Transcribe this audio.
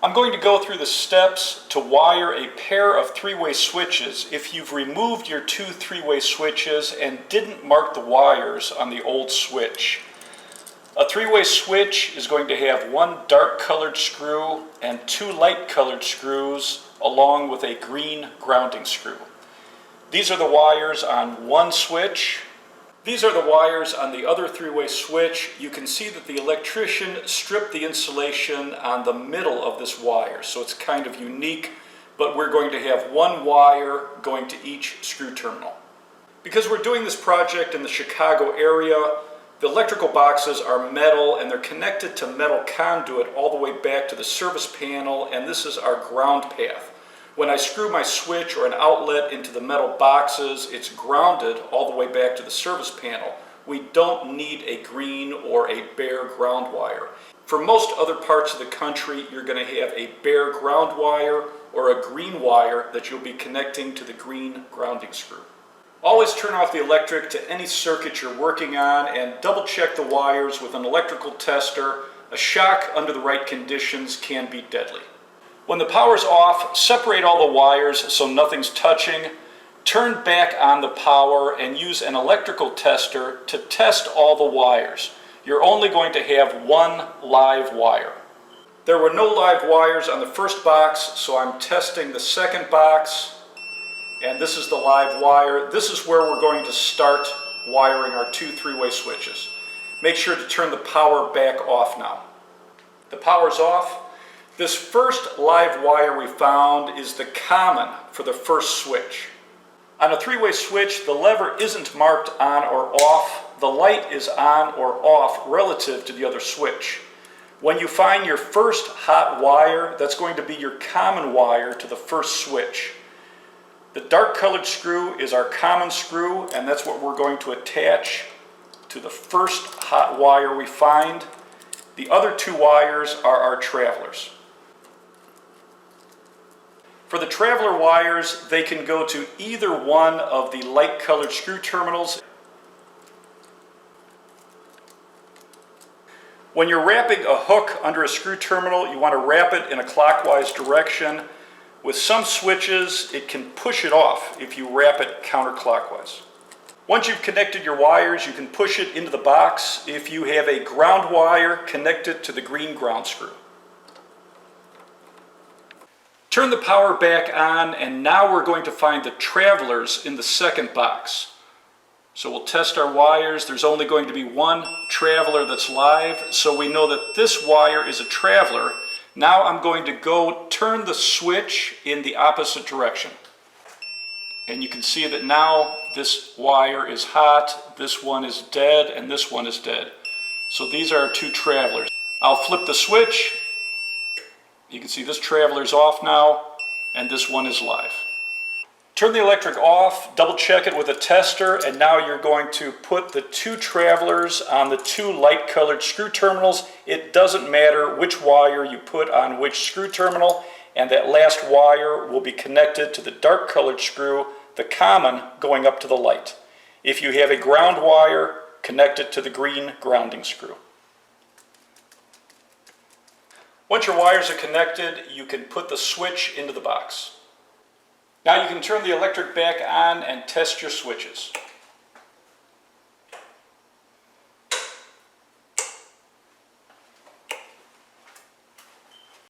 I'm going to go through the steps to wire a pair of three-way switches if you've removed your two three-way switches and didn't mark the wires on the old switch. A three-way switch is going to have one dark colored screw and two light colored screws along with a green grounding screw. These are the wires on one switch. These are the wires on the other three-way switch. You can see that the electrician stripped the insulation on the middle of this wire, so it's kind of unique, but we're going to have one wire going to each screw terminal. Because we're doing this project in the Chicago area, the electrical boxes are metal and they're connected to metal conduit all the way back to the service panel, and this is our ground path. When I screw my switch or an outlet into the metal boxes, it's grounded all the way back to the service panel. We don't need a green or a bare ground wire. For most other parts of the country, you're going to have a bare ground wire or a green wire that you'll be connecting to the green grounding screw. Always turn off the electric to any circuit you're working on and double check the wires with an electrical tester. A shock under the right conditions can be deadly. When the power's off, separate all the wires so nothing's touching. Turn back on the power and use an electrical tester to test all the wires. You're only going to have one live wire. There were no live wires on the first box, so I'm testing the second box, and this is the live wire. This is where we're going to start wiring our two three-way switches. Make sure to turn the power back off now. The power's off. This first live wire we found is the common for the first switch. On a three-way switch, the lever isn't marked on or off. The light is on or off relative to the other switch. When you find your first hot wire, that's going to be your common wire to the first switch. The dark colored screw is our common screw, and that's what we're going to attach to the first hot wire we find. The other two wires are our travelers. For the traveler wires, they can go to either one of the light colored screw terminals. When you're wrapping a hook under a screw terminal, you want to wrap it in a clockwise direction. With some switches, it can push it off if you wrap it counterclockwise. Once you've connected your wires, you can push it into the box. If you have a ground wire, connect it to the green ground screw. Turn the power back on, and now we're going to find the travelers in the second box. So we'll test our wires. There's only going to be one traveler that's live, so we know that this wire is a traveler. Now I'm going to go turn the switch in the opposite direction. And you can see that now this wire is hot, this one is dead, and this one is dead. So these are our two travelers. I'll flip the switch. You can see this traveler's off now, and this one is live. Turn the electric off, double check it with a tester, and now you're going to put the two travelers on the two light colored screw terminals. It doesn't matter which wire you put on which screw terminal, and that last wire will be connected to the dark colored screw, the common, going up to the light. If you have a ground wire, connect it to the green grounding screw. Once your wires are connected, you can put the switch into the box. Now you can turn the electric back on and test your switches.